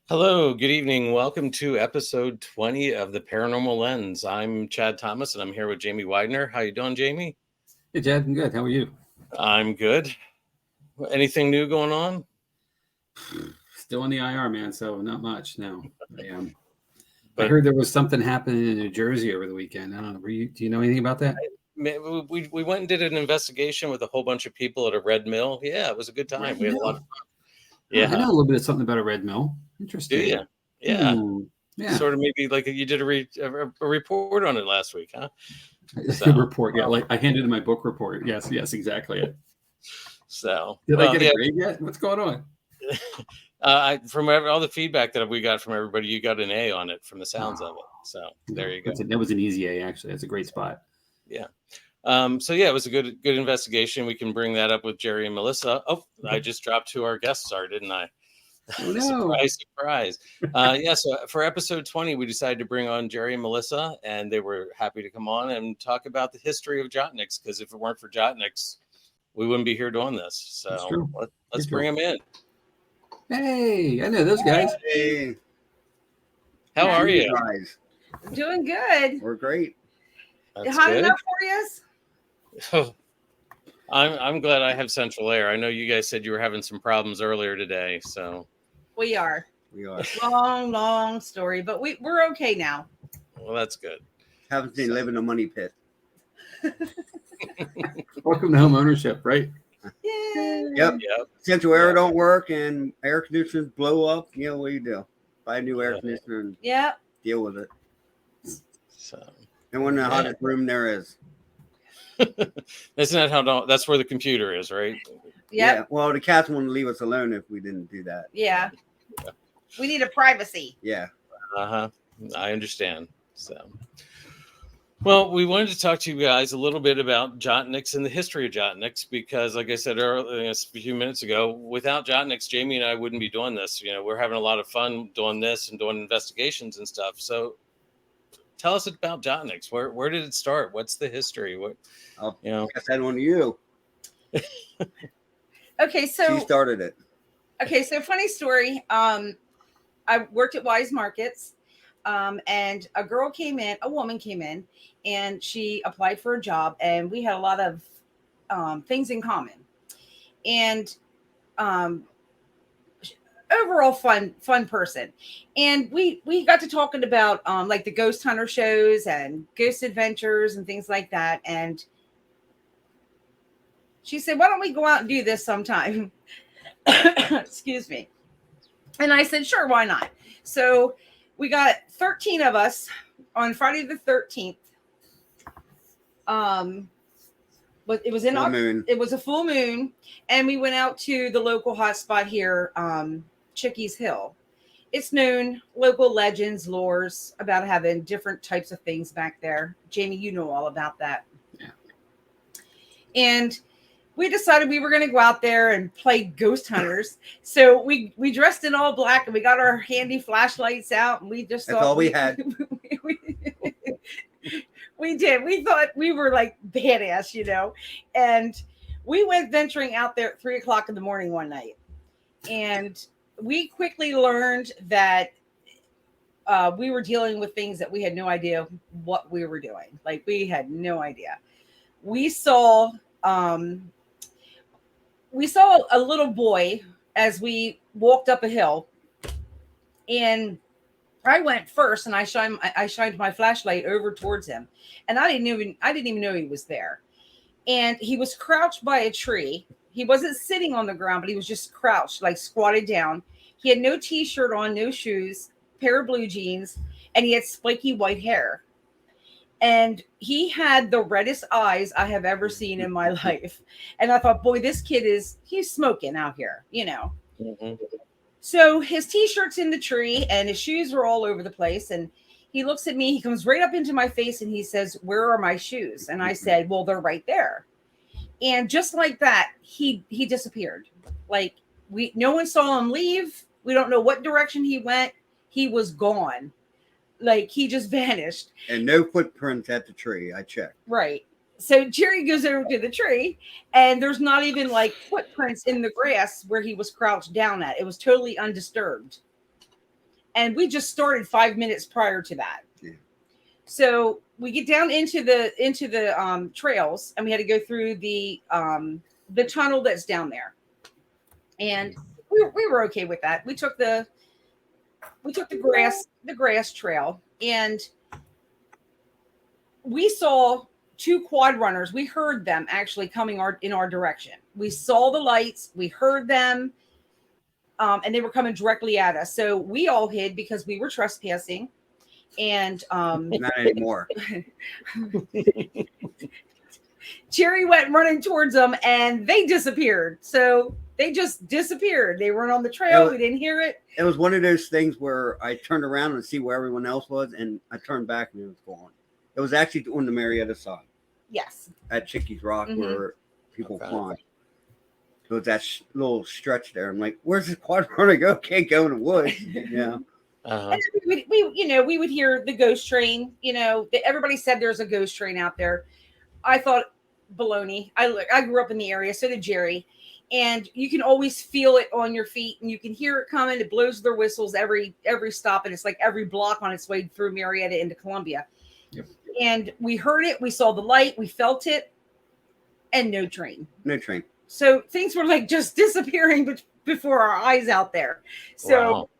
Hello, good evening. Welcome to episode 20 of the Paranormal Lens. I'm Chad Thomas and I'm here with Jamie Widener. How you doing, Jamie? Hey, Chad, I'm good. How are you? I'm good. Anything new going on? Still in the IR, man, so not much. No. I But heard there was something happening in New Jersey over the weekend. I don't know. Do you know anything about that? we went and did an investigation with a whole bunch of people at a red mill. Yeah, it was a good time. Red We had a lot Mill. of fun. Oh, I Yeah. know a little bit of something about a red mill. Do Interesting. you? Yeah. Yeah. Sort of maybe like you did a report on it last week, huh? So, report. Yeah, like I handed in my book report. Yes, exactly. So Did I get a grade yet? What's going on? From all the feedback that we got from everybody, you got an A on it from the sounds of it. So there you go. That was an easy A, actually. That's a great spot. Yeah. So yeah, it was a good investigation. We can bring that up with Jerry and Melissa. Oh, I just dropped who our guests are, didn't I? Oh, no. Surprise. So for episode 20, we decided to bring on Jerry and Melissa, and they were happy to come on and talk about the history of JOTT-NYX, because if it weren't for JOTT-NYX, we wouldn't be here doing this. So let's bring them in. Hey, I know those guys. Hey. How are you guys? Doing good. We're great. That's Hot good. enough for you? Oh, I'm glad I have central air. I know you guys said you were having some problems earlier today, so We are. We are. Long story, but we're okay now. well, that's good. Haven't seen live in a money pit. Welcome to home ownership, right? Yay. Yep. Yep. Central air don't work and air conditioners blow up. You know what you do? Buy a new air conditioner and Yep. deal with it. So And when the hottest room there is. isn't that how? That's where the computer is, right? Yeah. Yep. Well, the cats wouldn't leave us alone if we didn't do that. Yeah. We need a privacy. Yeah. I understand. So, well, we wanted to talk to you guys a little bit about JOTT-NYX and the history of JOTT-NYX, because, like I said earlier, a few minutes ago, without JOTT-NYX, Jamie and I wouldn't be doing this. You know, we're having a lot of fun doing this and doing investigations and stuff. So, tell us about JOTT-NYX. Where did it start? What's the history? What I'll pass that on to you. Okay, She so started it. funny story. I worked at Wise Markets, and a woman came in, and she applied for a job, and we had a lot of things in common, and overall fun person. And we got to talking about like the ghost hunter shows and ghost adventures and things like that. And she said, why don't we go out and do this sometime? Excuse me. And I said, sure, why not? So we got 13 of us on Friday the 13th. But it was it was a full moon, and we went out to the local hotspot here, Chickies Hill. It's known, local legends, lores about having different types of things back there. Jamie, you know all about that. Yeah. And we decided we were going to go out there and play ghost hunters. So we dressed in all black, and we got our handy flashlights out, and we just That's all we had. We did. We thought we were like badass, you know. And we went venturing out there at 3:00 in the morning one night. And we quickly learned that we were dealing with things that we had no idea what we were doing. Like, we had no idea. We saw a little boy as we walked up a hill, and I went first, and I shined my flashlight over towards him, and I didn't even know he was there. And he was crouched by a tree. He wasn't sitting on the ground, but he was just crouched, like squatted down. He had no t-shirt on, no shoes, pair of blue jeans, and he had spiky white hair. And he had the reddest eyes I have ever seen in my life. And I thought, boy, this kid he's smoking out here, you know. Mm-hmm. So his t-shirt's in the tree and his shoes are all over the place. And he looks at me, he comes right up into my face, and he says, where are my shoes? And I said, well, they're right there. And just like that, he disappeared. Like, no one saw him leave. We don't know what direction he went. He was gone. Like, he just vanished. And no footprints at the tree. I checked. Right. So Jerry goes over to the tree, and there's not even like footprints in the grass where he was crouched down at. It was totally undisturbed. and we just started 5 minutes prior to that. Yeah. So we get down into the trails, and we had to go through the tunnel that's down there, and we were okay with that. We took the grass trail, and we saw 2 quad runners. We heard them actually coming in our direction. We saw the lights, we heard them, and they were coming directly at us. So we all hid because we were trespassing. And not anymore. Jerry went running towards them, and they disappeared. So they just disappeared. They weren't on the trail. We didn't hear it. It was one of those things where I turned around and see where everyone else was, and I turned back and it was gone. It was actually on the Marietta side. Yes. At Chickies Rock, where people climb. So it's that little stretch there. I'm like, where's this quad runner go? Can't go in the woods. Yeah. And we would hear the ghost train. Everybody said there's a ghost train out there. I thought baloney. I grew up in the area, so did Jerry, and you can always feel it on your feet, and you can hear it coming. It blows their whistles every stop, and it's like every block on its way through Marietta into Columbia. Yep. And we heard it. We saw the light. We felt it, and no train. No train. So things were like just disappearing before our eyes out there. So. Wow.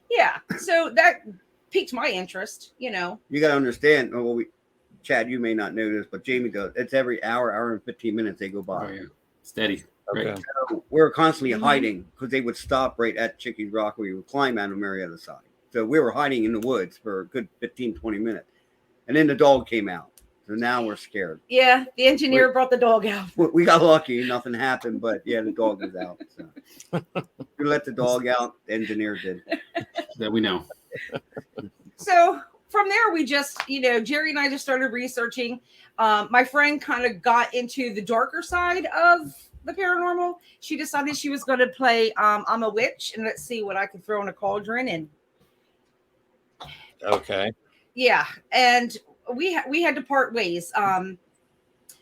Yeah, so that piqued my interest, You got to understand. Well, Chad, you may not know this, but Jamie does. It's every hour and 15 minutes they go by. Oh, yeah. Steady. Okay. Right. So we're constantly hiding because they would stop right at Chickies Rock where you would climb out of Marietta side. So we were hiding in the woods for a good 15, 20 minutes. And then the dog came out. So now we're scared. Yeah, the engineer brought the dog out. We got lucky. Nothing happened, but yeah, the dog was out. So. We let the dog out. The engineer did. That we know. So from there, we just, Jerry and I just started researching. My friend kind of got into the darker side of the paranormal. She decided she was going to play I'm a Witch, and let's see what I could throw in a cauldron. And Okay. yeah, and we had to part ways.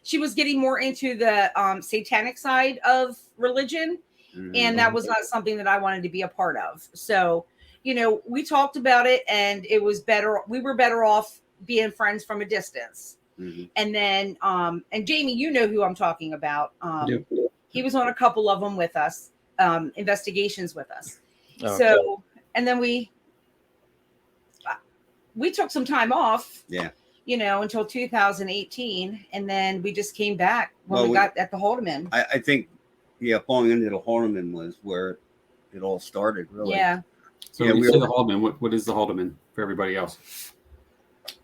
She was getting more into the satanic side of religion, and that was not something that I wanted to be a part of. So, we talked about it, and it was better. We were better off being friends from a distance. And then, and Jamie, you know who I'm talking about. He was on a couple of them with us, investigations with us. Okay. So, and then we took some time off. Yeah. Until 2018, and then we just came back when we got at the Haldeman. I think, falling into the Haldeman was where it all started, really. Yeah. So when you say the Haldeman, what is the Haldeman for everybody else?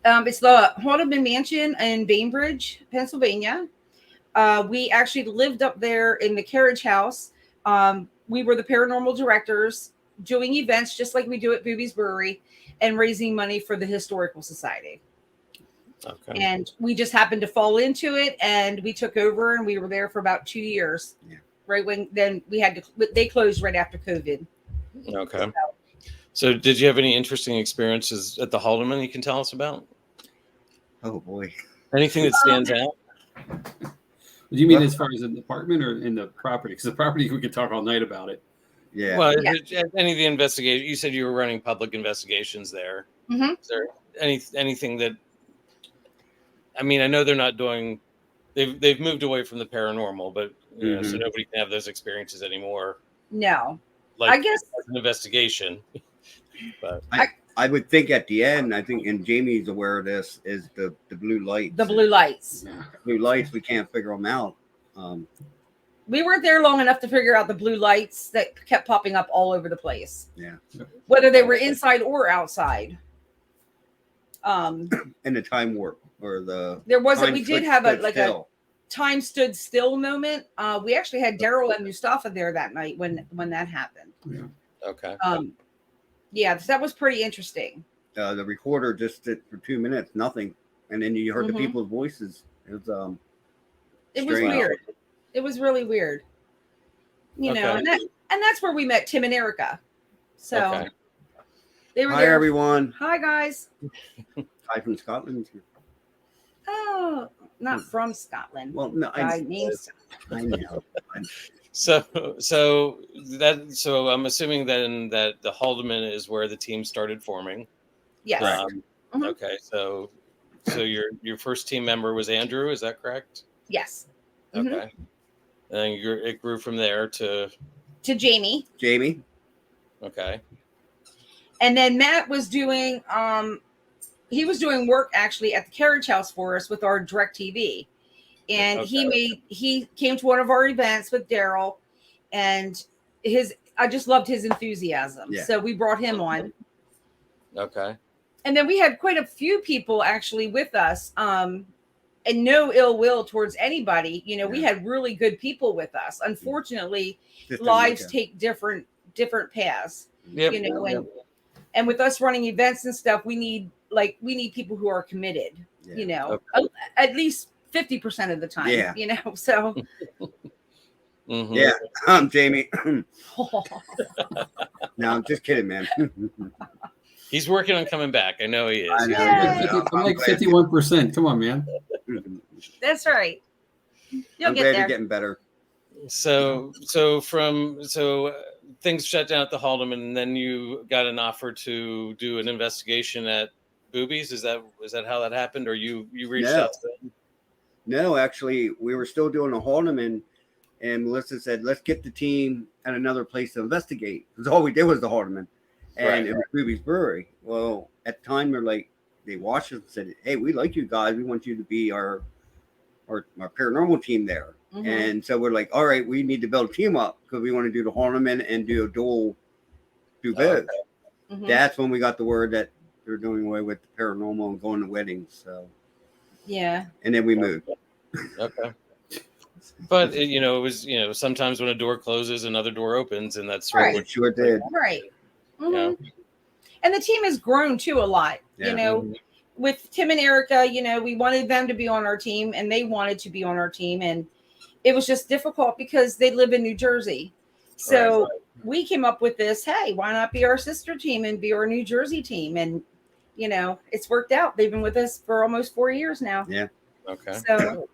It's the Haldeman Mansion in Bainbridge, Pennsylvania. We actually lived up there in the carriage house. We were the paranormal directors, doing events just like we do at Booby's Brewery, and raising money for the Historical Society. Okay. And we just happened to fall into it, and we took over, and we were there for about 2 years. Yeah. Right when then they closed right after COVID. Okay. So did you have any interesting experiences at the Haldeman you can tell us about? Oh boy. Anything that stands out? Do you mean as far as in the apartment or in the property? Because the property, we could talk all night about it. Yeah. Well, any of the investigations, you said you were running public investigations there. Mm-hmm. Is there anything that, I mean, I know they're not doing, they've moved away from the paranormal, but so nobody can have those experiences anymore. No. Like, I guess as an investigation. But I would think at the end, and Jamie's aware of this, is the blue lights. The blue lights. Yeah. Blue lights, we can't figure them out. We weren't there long enough to figure out the blue lights that kept popping up all over the place. Yeah. Whether they were inside or outside. And the time warp or we did have a time stood still moment. We actually had Daryl and Mustafa there that night when that happened. Yeah. Okay. Yeah, that was pretty interesting. The recorder just did for 2 minutes, nothing, and then you heard the people's voices. It was weird. It was really weird. You know, and that's where we met Tim and Erica. So they were Hi, there. everyone. Hi, guys. Hi from Scotland. Oh, not from Scotland. Well, no, I know. So I'm assuming then that the Haldeman is where the team started forming. Yes. Mhm. Okay, so your first team member was Andrew, is that correct? Yes. Mhm. Okay, and it grew from there to Jamie. Jamie. Okay. And then Matt was doing he was doing work actually at the carriage house for us with our direct TV. And he came to one of our events with Daryl, and I just loved his enthusiasm. Yeah. So we brought him on. Okay. And then we had quite a few people actually with us. And no ill will towards anybody. You know, we had really good people with us. Unfortunately, lives take different paths. Yep. You know, and with us running events and stuff, we need people who are committed. Yeah. You know, at least 50% of the time. Yeah. You know, so. Mm-hmm. Yeah, I'm Jamie. No, I'm just kidding, man. He's working on coming back. I know he is. I know. I'm like 51%. Come on, man. That's right. You'll I'm get glad there. you're getting better. So things shut down at the Haldeman, and then you got an offer to do an investigation at Boobies. Is that how that happened, or you reached out to them? No, actually, we were still doing a Haldeman, and Melissa said, "Let's get the team at another place to investigate." Because all we did was the Haldeman, and it was Boobies Brewery. Well, at the time, they watched us and said, "Hey, we like you guys. We want you to be our paranormal team there." Mhm. And so we're like, all right, we need to build a team up because we want to do the Haldeman and do both. Mhm. That's when we got the word that they're doing away with the paranormal and going to weddings. So Yeah. and then we moved. Okay. But it was sometimes when a door closes, another door opens, and that's sort of what Sure did. Right. Mhm. Yeah. And the team has grown too a lot. Yeah. You know, with Tim and Erica, we wanted them to be on our team, and they wanted to be on our team, and it was just difficult because they live in New Jersey. So we came up with this, hey, why not be our sister team and be our New Jersey team? And, it's worked out. They've been with us for almost 4 years now. Yeah. Okay. So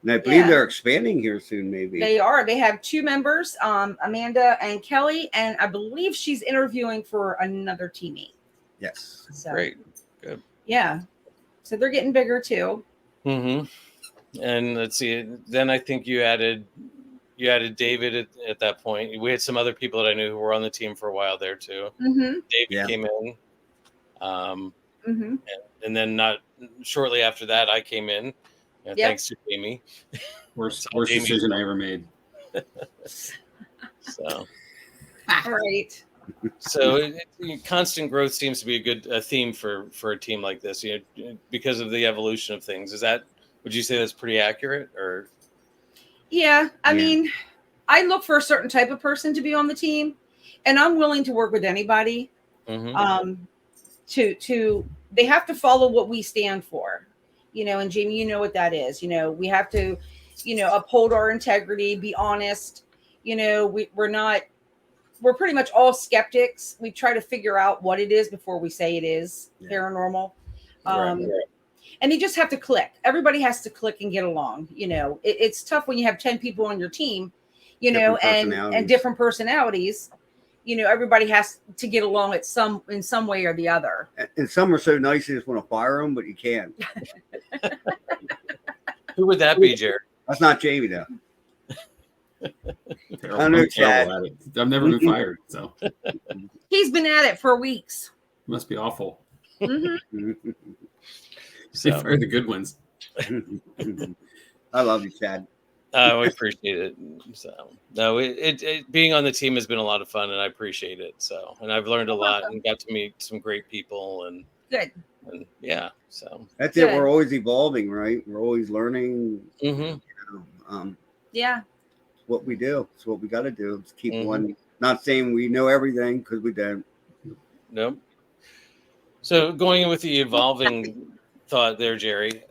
And I believe they're expanding here soon, maybe. they are. They have 2 members, Amanda and Kelly, and I believe she's interviewing for another teammate. Yes. So, Great. Good. Yeah. So they're getting bigger too. Mm-hmm. And let's see. Then I think you added David at that point. We had some other people that I knew who were on the team for a while there too. Mm-hmm. David came in, Mm-hmm. and then not shortly after that, I came in. Thanks to Jamie. Worst decision I ever made. So. Right. So constant growth seems to be a theme for a team like this, because of the evolution of things. Would you say that's pretty accurate, or? Yeah. I mean, I look for a certain type of person to be on the team, and I'm willing to work with anybody. Mm-hmm. They have to follow what we stand for, and Jamie, you know what that is. We have to, uphold our integrity, be honest. We're pretty much all skeptics. We try to figure out what it is before we say it is paranormal. And you just have to click. Everybody has to click and get along. It's tough when you have 10 people on your team, and different personalities. Everybody has to get along in some way or the other. And some are so nice you just want to fire them, but you can't. Who would that be, Jerry? That's not Jamie, though. I'm terrible at it. I've never been fired, so He's been at it for weeks. Must be awful. Mm-hmm. They fired the good ones. I love you, Chad. We appreciate it. So no, it being on the team has been a lot of fun, and I appreciate it. So, and I've learned a lot and got to meet some great people, and good. And yeah, so that's it. We're always evolving, right? We're always learning. Mm-hmm. Yeah. What we do. It's what we got to do. It's keep one. Not saying we know everything, because we don't. Nope. So going in with the evolving thought there, Jerry,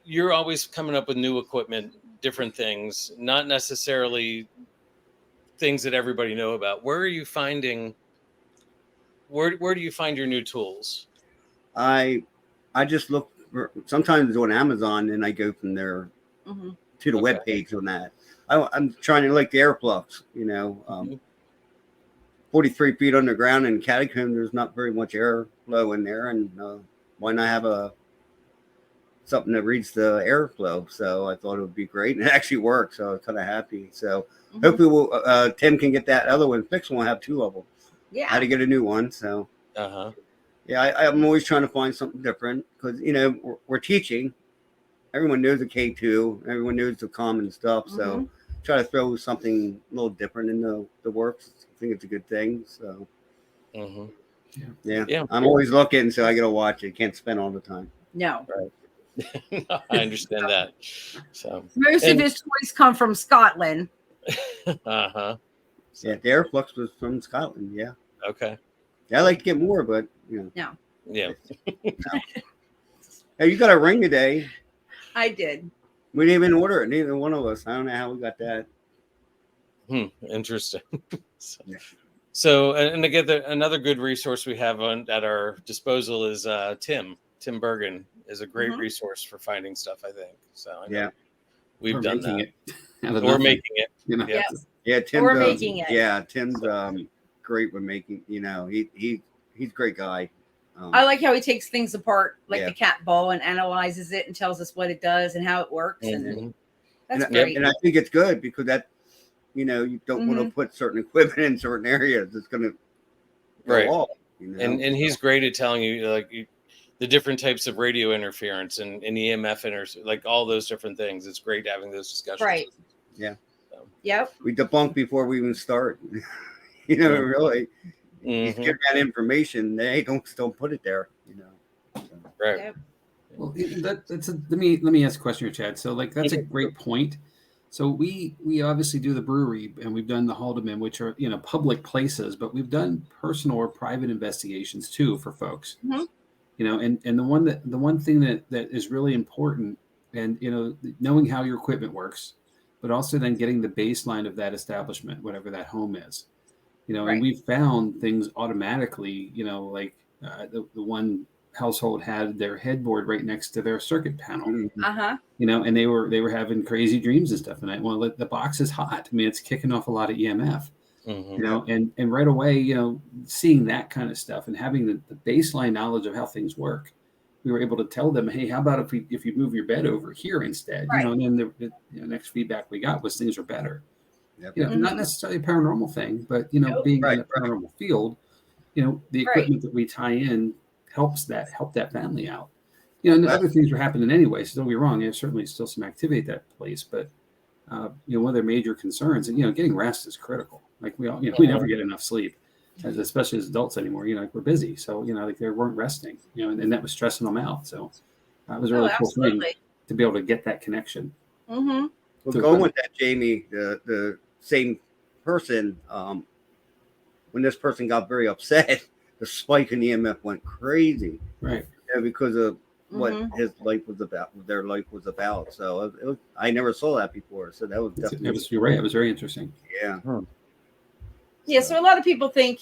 you're always coming up with new equipment, different things, not necessarily things that everybody know about. Where are you finding? Where do you find your new tools? I just look for, sometimes on Amazon, and I go from there. Mm-hmm. to the web page on that. I'm trying to like the air flux, 43 feet underground in catacomb. There's not very much air flow in there, and why not have something that reads the airflow? So I thought it would be great, and it actually worked. So I was kind of happy. So hopefully, Tim can get that other one fixed. We'll have 2 of them. Yeah. How to get a new one? So yeah, I'm always trying to find something different because we're teaching. Everyone knows the K2. Everyone knows the common stuff. So try to throw something a little different in the works. I think it's a good thing. So yeah. I'm always looking, so I got to watch it. Can't spend all the time. No. Right. I understand that. So most of his toys come from Scotland. Yeah, the Airflux was from Scotland. Yeah. Okay. Yeah, I'd like to get more, but No. Yeah. Hey, you got a ring today. I did. We didn't even order it. Neither one of us. I don't know how we got that. Interesting. So, and again, another good resource we have at our disposal is Tim Bergen is a great resource for finding stuff, I think. So we've done that. We're making it. Yeah, Tim. We're making it. Yeah, Tim's great with making. He's a great guy. I like how he takes things apart, like the cat ball, and analyzes it and tells us what it does and how it works. And that's great. And I think it's good because that, you don't want to put certain equipment in certain areas. It's going to go off. And he's great at telling you the different types of radio interference and EMF like all those different things. It's great having those discussions. Right. Yeah. So. Yep. We debunk before we even start. Really. You get that information. They don't put it there. So. Right. Yep. Well, let me ask a question here, Chad. So that's a great point. So we obviously do the brewery and we've done the Haldeman, which are public places, but we've done personal or private investigations too for folks. And the one thing that is really important, and knowing how your equipment works, but also then getting the baseline of that establishment, whatever that home is. And we've found things automatically, like the one household had their headboard right next to their circuit panel, and they were having crazy dreams and stuff. And the box is hot. I mean, it's kicking off a lot of EMF, and right away, seeing that kind of stuff and having the baseline knowledge of how things work, we were able to tell them, hey, how about if you move your bed over here instead, and then the next feedback we got was things are better. Not necessarily a paranormal thing, but being in a paranormal field, the equipment that we tie in help that family out. And other things were happening anyway, so don't be wrong. There's certainly still some activity at that place, but one of their major concerns, and getting rest is critical. Like we all, we never get enough sleep, especially as adults anymore. We're busy, so they weren't resting, and that was stressing them out. So it was a really cool thing to be able to get that connection. Well, going with that, Jamie, the same person, when this person got very upset, the spike in EMF went crazy, right? Because of what his life was about, their life was about. So I never saw that before. So that was definitely. You're right. It was very interesting. Yeah. Yeah. So a lot of people think,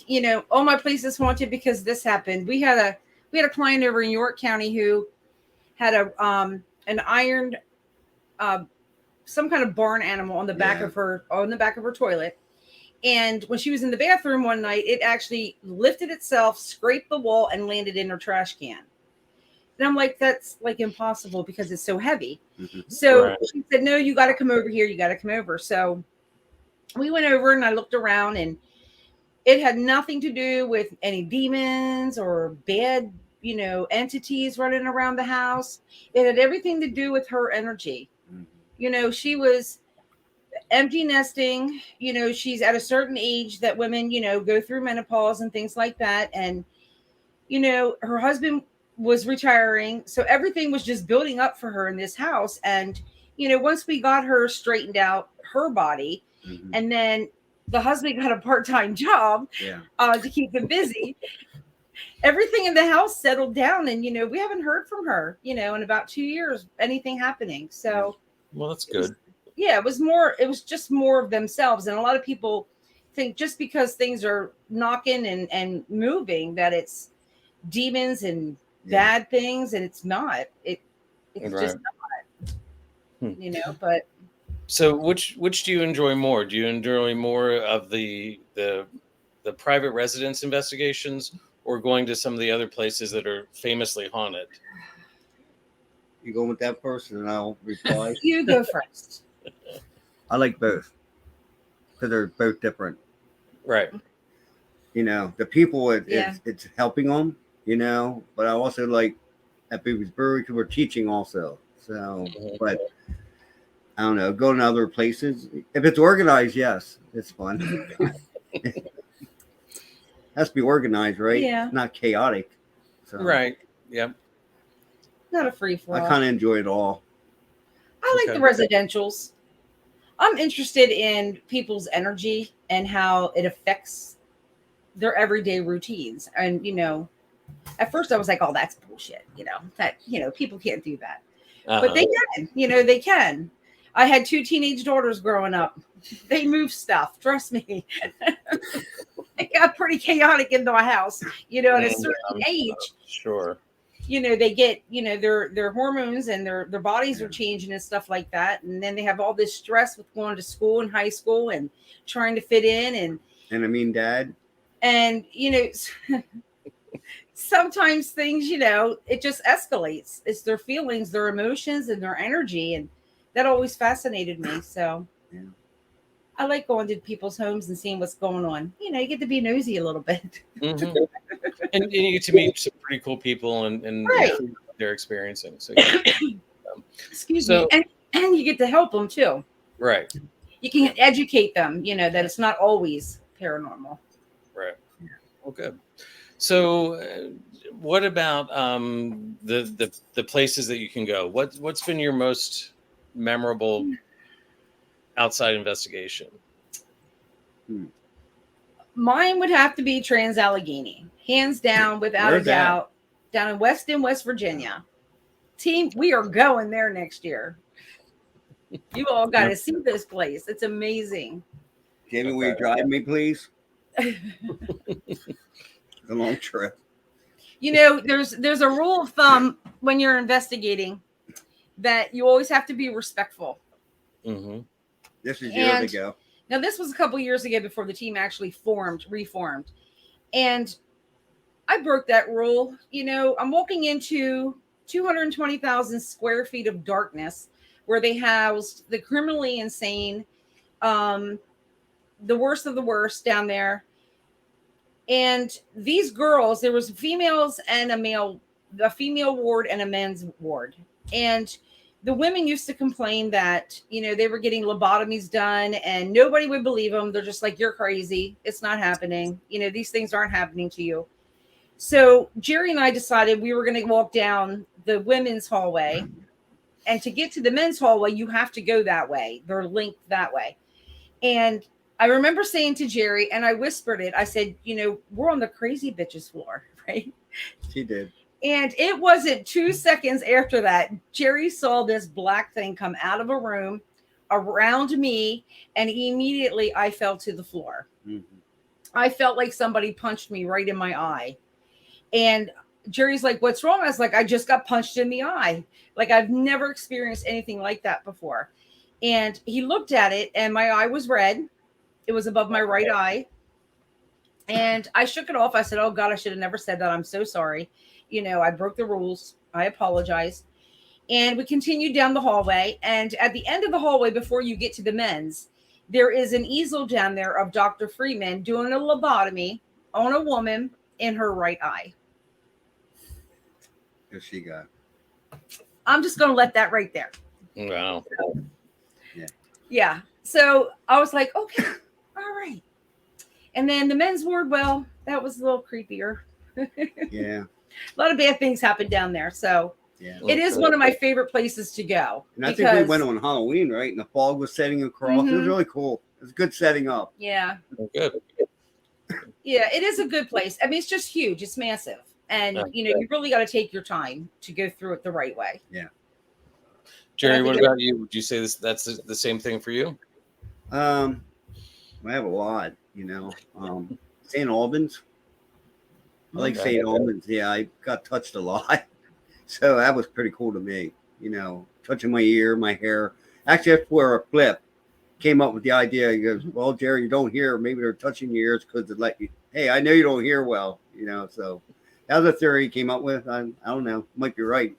oh, my place is haunted because this happened. We had a client over in York County who had an iron, some kind of barn animal on the back of her toilet. And when she was in the bathroom one night, it actually lifted itself, scraped the wall, and landed in her trash can. And I'm like, that's like impossible because it's so heavy. So she said, no, you got to come over here. You got to come over. So we went over and I looked around, and it had nothing to do with any demons or bad, entities running around the house. It had everything to do with her energy. She was empty nesting. She's at a certain age that women, go through menopause and things like that. And, her husband was retiring. So everything was just building up for her in this house. And, once we got her straightened out, her body, and then the husband got a part-time job to keep him busy, everything in the house settled down. And, we haven't heard from her, in about 2 years, anything happening. So, well, that's good. It was just more of themselves. And a lot of people think just because things are knocking and moving that it's demons and bad things, and it's not. It's just not. But So which do you enjoy more? Do you enjoy more of the private residence investigations, or going to some of the other places that are famously haunted? You go with that person, and I'll reply. You go first. I like both because they're both different. Right. You know, the people Yeah. it's helping them. You know, but I also like at Booby's Brewery because we're teaching also. So, but I don't know, going to other places. If it's organized, yes, it's fun. It has to be organized, right? Yeah. Not chaotic. So Right. Yep. Not a free for I all. kind of enjoy it all. I like the residentials. I'm interested in people's energy and how it affects their everyday routines. And, you know, at first I was like, oh, that's bullshit. You know, that, you know, people can't do that. But they can, you know, they can. I had 2 teenage daughters growing up. They move stuff. Trust me. It got pretty chaotic in my house, you know, at a certain age. Sure. You know, they get, you know, their hormones and their bodies are changing and stuff like that. And then they have all this stress with going to school and high school and trying to fit in. And I mean, Dad. And, you know, sometimes things, you know, it just escalates. It's their feelings, their emotions, and their energy. And that always fascinated me. So Yeah. I like going to people's homes and seeing what's going on. You know, you get to be nosy a little bit. Mm-hmm. And you get to meet some pretty cool people and Right. what they're experiencing. So, yeah. Excuse me. And you get to help them too. Right. You can educate them, you know, that it's not always paranormal. Right. Well, good. So, what about the places that you can go? What's been your most memorable outside investigation? Mine would have to be Trans Allegheny, hands down, without Where's a doubt. Down in Weston, West Virginia. Team, we are going there next year. You all got to see this place. It's amazing. Jamie, will you drive me, please? It's a long trip. You know, there's a rule of thumb when you're investigating that you always have to be respectful. Mm-hmm. This is years ago. Now, this was a couple years ago before the team actually reformed. And I broke that rule. You know, I'm walking into 220,000 square feet of darkness where they housed the criminally insane, the worst of the worst down there. And these girls, there was females and a female ward and a men's ward. And the women used to complain that, you know, they were getting lobotomies done and nobody would believe them. They're just like, you're crazy. It's not happening. You know, these things aren't happening to you. So Jerry and I decided we were going to walk down the women's hallway. And to get to the men's hallway, you have to go that way. They're linked that way. And I remember saying to Jerry, and I whispered it, I said, you know, we're on the crazy bitches floor, right? She did. And it wasn't 2 seconds after that, Jerry saw this black thing come out of a room around me, and immediately I fell to the floor. Mm-hmm. I felt like somebody punched me right in my eye. And Jerry's like, what's wrong? I was like, I just got punched in the eye. Like, I've never experienced anything like that before. And he looked at it, and my eye was red. It was above my right eye. And I shook it off. I said, oh, God, I should have never said that. I'm so sorry. You know, I broke the rules. I apologize. And we continued down the hallway. And at the end of the hallway, before you get to the men's, there is an easel down there of Dr. Freeman doing a lobotomy on a woman in her right eye. What she got? I'm just going to let that right there. Wow. Yeah. So I was like, okay, all right. And then the men's ward, well, that was a little creepier. Yeah. A lot of bad things happened down there. So Yeah. it is one of my favorite places to go. And I think we went on Halloween, right? And the fog was setting across. It was really cool. It was good setting up. Yeah. Good. Yeah, it is a good place. I mean, it's just huge. It's massive. And, you know, you really got to take your time to go through it the right way. Yeah. Jerry, what about you? Would you say that's the same thing for you? I have a lot, you know. St. Albans. I like St. Albans. Yeah, I got touched a lot. So that was pretty cool to me, you know, touching my ear, my hair. Actually, that's where a Flip came up with the idea. He goes, "Well, Jerry, you don't hear. Maybe they're touching your ears because they let you. Hey, I know you don't hear well. So that was a theory he came up with. I don't know. Might be right.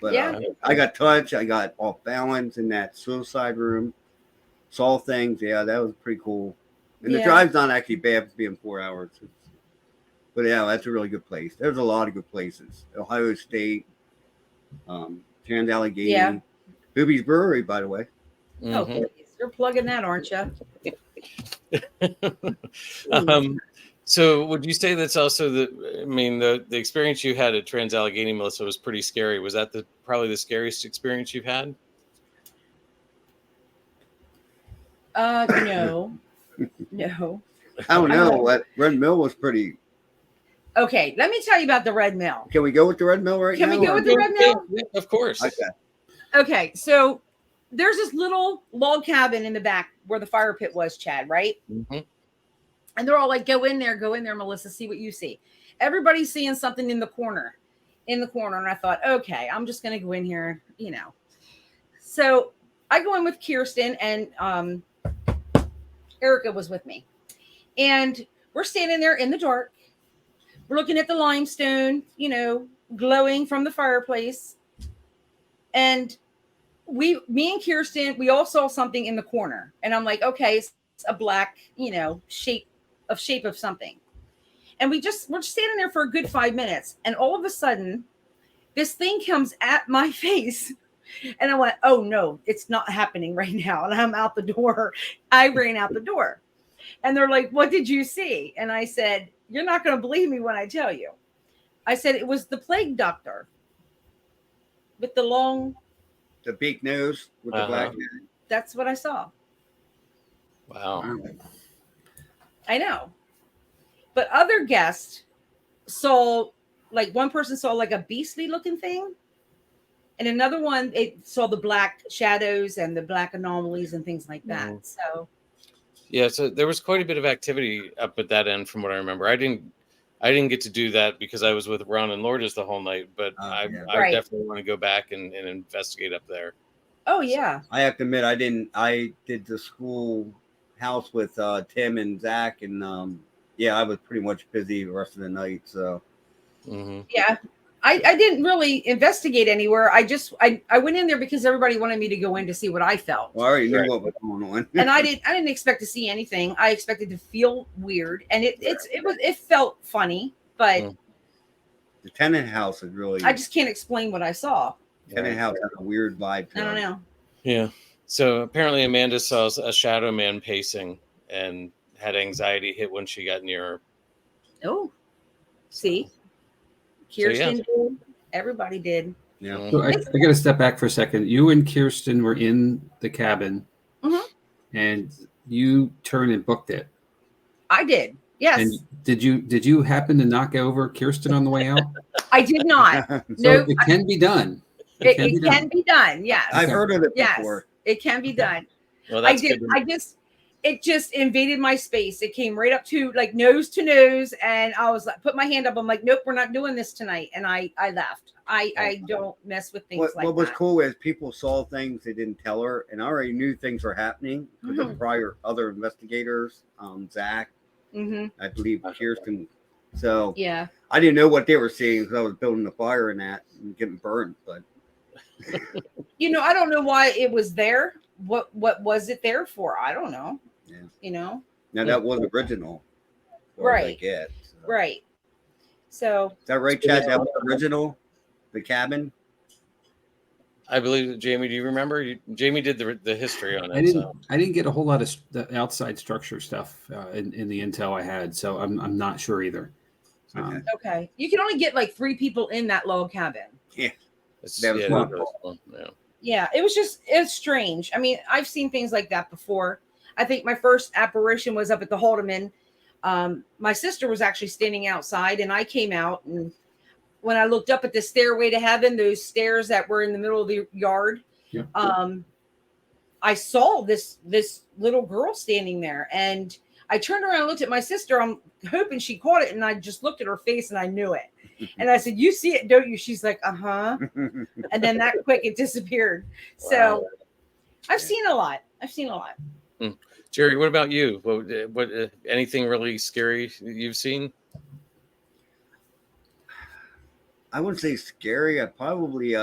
But Yeah. I got touched. I got off balance in that suicide room. Saw things. Yeah, that was pretty cool. And the drive's not actually bad for being 4 hours. But yeah, that's a really good place. There's a lot of good places. Ohio State, Trans Allegheny, Booby's Brewery, by the way. Oh, please. You're plugging that, aren't you? So would you say that's also the experience you had at Trans Allegheny, Melissa, was pretty scary? Was that probably the scariest experience you've had? No. I don't know. Red Mill was pretty. Okay, let me tell you about the Red Mill. Can we go with the Red Mill right now? Can we go with the Red Mill? Yeah, of course. Okay, so there's this little log cabin in the back where the fire pit was, Chad, right? Mm-hmm. And they're all like, go in there, Melissa, see what you see. Everybody's seeing something in the corner. And I thought, okay, I'm just going to go in here, So I go in with Kirsten, and Erica was with me. And we're standing there in the dark. We're looking at the limestone, glowing from the fireplace. And me and Kirsten, we all saw something in the corner. And I'm like, okay, it's a black, shape of something. And we're just standing there for a good 5 minutes. And all of a sudden, this thing comes at my face. And I went, oh no, it's not happening right now. And I'm out the door. I ran out the door. And they're like, what did you see? And I said, you're not going to believe me when I tell you. I said, it was the plague doctor with the big nose with the black. That's what I saw. Wow. I know. But other guests saw, like, one person saw like a beastly looking thing. And another one, it saw the black shadows and the black anomalies and things like that. Mm. So. Yeah. So there was quite a bit of activity up at that end from what I remember. I didn't get to do that because I was with Ron and Lourdes the whole night, but I definitely want to go back and investigate up there. Oh yeah. I have to admit, I did the school house with Tim and Zach, and I was pretty much busy the rest of the night. So yeah, I didn't really investigate anywhere. I went in there because everybody wanted me to go in to see what I felt. Well, I already knew what was going on. And I didn't expect to see anything. I expected to feel weird, and it felt funny, but the tenant house is really. I just can't explain what I saw. Tenant house has a weird vibe to it. I don't know. Yeah. So apparently Amanda saw a shadow man pacing and had anxiety hit when she got near her. Oh, see, Kirsten did. Everybody did. Yeah. So I got to step back for a second. You and Kirsten were in the cabin, and you turned and booked it. I did. Yes. And did you happen to knock over Kirsten on the way out? I did not. So no, it can be done. It can be done. Yes. I've heard of it before. It can be done. Well, that's I did. It just invaded my space. It came right up to like nose to nose. And I was like, put my hand up. I'm like, nope, we're not doing this tonight. And I left. I don't mess with things like that. What was cool is people saw things they didn't tell her, and I already knew things were happening because of prior other investigators, Zach, I believe Kirsten. So yeah, I didn't know what they were seeing because I was building the fire and that and getting burned. But I don't know why it was there. What was it there for? I don't know. Yeah. Now that was original. Right. So. Right. So is that right, Chad? That was original. The cabin. I believe, Jamie, do you remember? Jamie did the history on it. I didn't get a whole lot of the outside structure stuff in the intel I had, so I'm not sure either. Okay. You can only get like 3 people in that log cabin. Yeah. Yeah, it's strange. I mean, I've seen things like that before. I think my first apparition was up at the Haldeman. My sister was actually standing outside, and I came out, and when I looked up at the stairway to heaven, those stairs that were in the middle of the yard, I saw this little girl standing there, and I turned around and looked at my sister. I'm hoping she caught it, and I just looked at her face, and I knew it. And I said, "You see it, don't you?" She's like, "Uh-huh." And then that quick, it disappeared. So I've seen a lot. Jerry, what about you? What anything really scary you've seen? I wouldn't say scary. I probably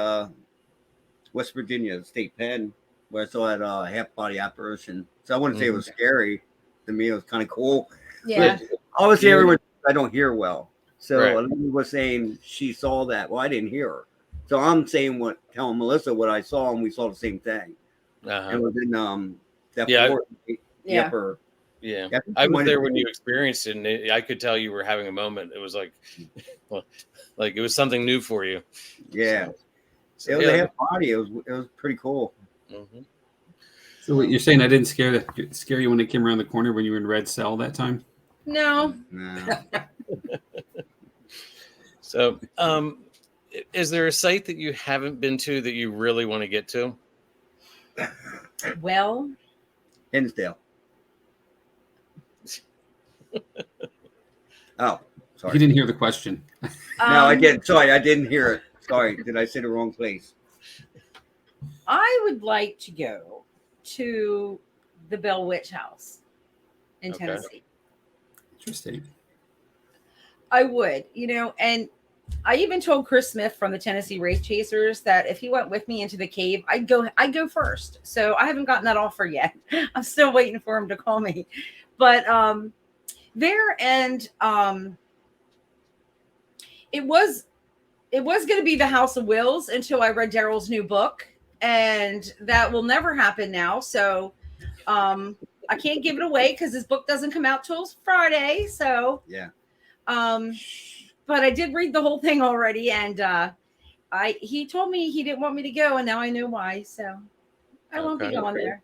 West Virginia State Pen, where I saw that half body apparition. So I wouldn't say it was scary. To me, it was kind of cool. Yeah. But obviously, everyone I don't hear well. So Right. Olivia was saying she saw that. Well, I didn't hear her. So I'm saying telling Melissa what I saw, and we saw the same thing. Uh-huh. It was in that Yeah. floor, the Yeah. upper. Yeah, Yeah, I was there when you experienced it, and I could tell you were having a moment. It was like it was something new for you. Yeah. So, It was a half body. It was pretty cool. mhm. So what you're saying, I didn't scare you when they came around the corner when you were in Red Cell that time? No. No. So, is there a site that you haven't been to that you really want to get to? Well, Hinsdale. Oh, sorry. You didn't hear the question. No, I didn't. Sorry, I didn't hear it. Sorry, did I say the wrong place? I would like to go to the Bell Witch House in Okay. Tennessee. Interesting. I would, and I even told Chris Smith from the Tennessee Race Chasers that if he went with me into the cave, I'd go first. So I haven't gotten that offer yet. I'm still waiting for him to call me. But there and it was going to be the House of Wills until I read Daryl's new book, and that will never happen now. So I can't give it away because his book doesn't come out till Friday. So Yeah. But I did read the whole thing already, and he told me he didn't want me to go, and now I know why. So I won't be going there.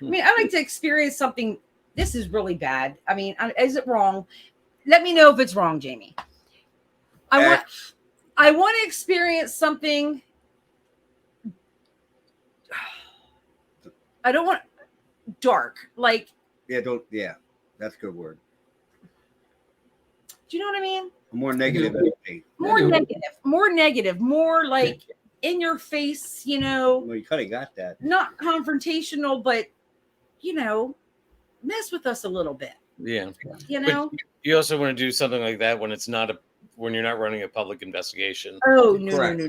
I mean, I like to experience something. This is really bad. I mean, is it wrong? Let me know if it's wrong, Jamie. I want to experience something. I don't want dark. Like, Yeah, that's a good word. do you know what I mean? More negative. More negative, more like in your face, Well, you kind of got that. not confrontational, but mess with us a little bit. Yeah. But you also want to do something like that when you're not running a public investigation. Oh no, Correct.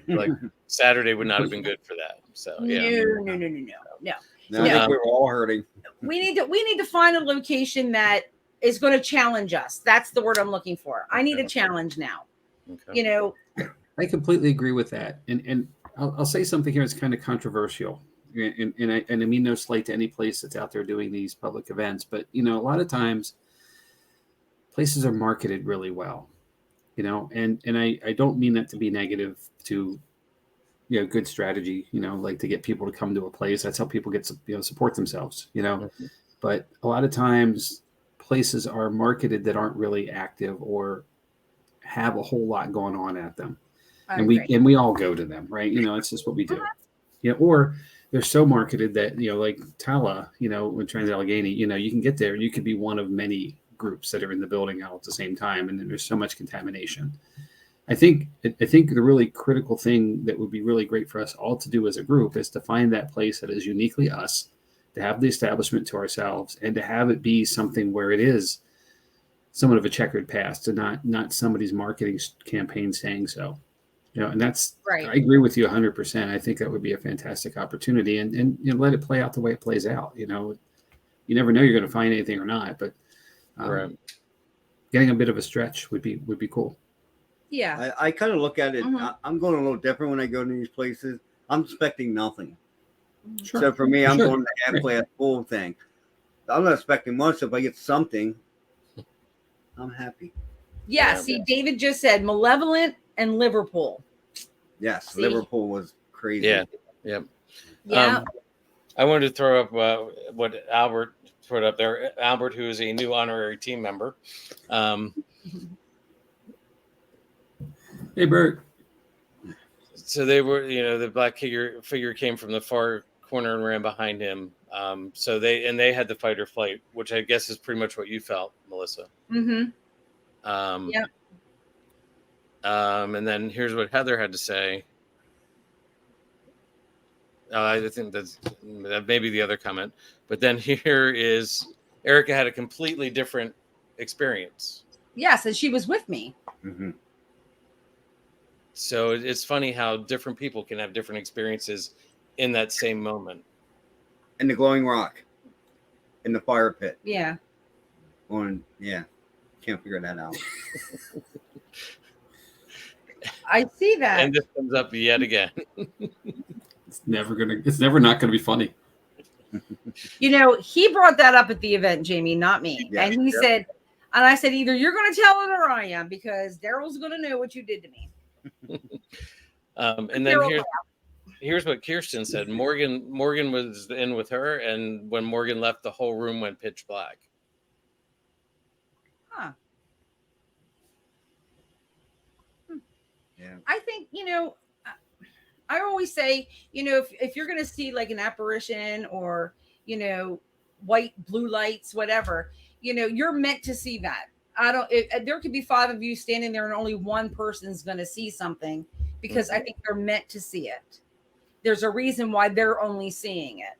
no. Like Saturday would not have been good for that. So yeah. No. I think we were all hurting. We need to find a location that is going to challenge us. That's the word I'm looking for. I need a challenge now. Okay. I completely agree with that. And I'll say something here that's kind of controversial. And I mean no slight to any place that's out there doing these public events, but a lot of times places are marketed really well, and I don't mean that to be negative to good strategy, like to get people to come to a place. That's how people get support themselves, Mm-hmm. But a lot of times places are marketed that aren't really active or have a whole lot going on at them. And we all go to them, right? It's just what we do. Or they're so marketed that, like Tala, with Trans-Allegheny, you can get there and you could be one of many groups that are in the building all at the same time. And then there's so much contamination. I think the really critical thing that would be really great for us all to do as a group is to find that place that is uniquely us, to have the establishment to ourselves, and to have it be something where it is somewhat of a checkered past and not somebody's marketing campaign saying so. And that's right. I agree with you 100%. I think that would be a fantastic opportunity, and let it play out the way it plays out. You never know you're going to find anything or not, but getting a bit of a stretch would be cool. Yeah, I kind of look at it. I'm going a little different when I go to these places. I'm expecting nothing. Sure. So for me, I'm going to half glass full thing. I'm not expecting much. If I get something, I'm happy. Yeah. See, David just said Malevolent and Liverpool. Yes, Liverpool was crazy. Yeah. Yep. Yeah. I wanted to throw up what Albert put up there. Albert, who is a new honorary team member. Hey, Bert. So they were, the black figure came from the far corner and ran behind him. So they had the fight or flight, which I guess is pretty much what you felt, Melissa. Mm-hmm. Yeah. And then here's what Heather had to say. I think that may be the other comment. But then here is Erica had a completely different experience. Yes, and she was with me. Mm-hmm. So it's funny how different people can have different experiences in that same moment. And the glowing rock in the fire pit. Yeah. Can't figure that out. I see that. And this comes up yet again. It's never not gonna be funny. You know, he brought that up at the event, Jamie, not me. Yeah, and he said, and I said, either you're going to tell it or I am, because Daryl's going to know what you did to me. And then here's what Kirsten said. Morgan was in with her, and when Morgan left, the whole room went pitch black. Huh. Yeah. I think, you know, I always say, you know, if you're going to see like an apparition or, you know, white, blue lights, whatever, you know, you're meant to see that. There could be 5 of you standing there and only one person's going to see something, because I think they're meant to see it. There's a reason why they're only seeing it.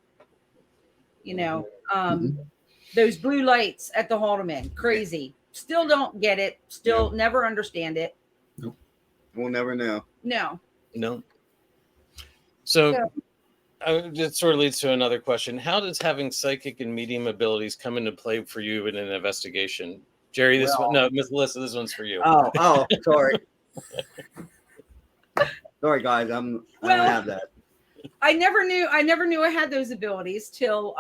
You know, those blue lights at the Haldeman, crazy. Still don't get it. Still never understand it. Nope. We'll never know. No. So it sort of leads to another question. How does having psychic and medium abilities come into play for you in an investigation? Jerry, Miss Melissa, this one's for you. Oh, sorry. Sorry, guys. I don't have that. I never knew I had those abilities till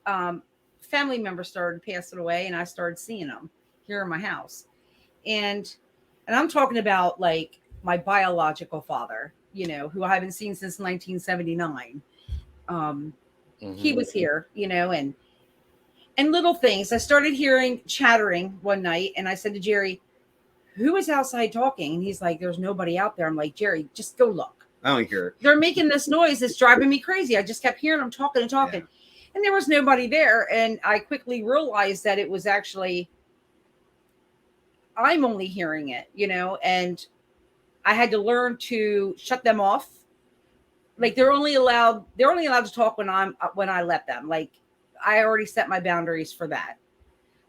family members started passing away, and I started seeing them here in my house. And I'm talking about like my biological father, you know, who I haven't seen since 1979. He was here, you know, and little things. I started hearing chattering one night, and I said to Jerry, who is outside talking? And he's like, there's nobody out there. I'm like, Jerry, just go look. I don't hear it. They're making this noise. It's driving me crazy. I just kept hearing them talking and talking. Yeah. And there was nobody there. And I quickly realized that it was actually, I'm only hearing it, you know, and I had to learn to shut them off. Like they're only allowed to talk when I let them. Like I already set my boundaries for that.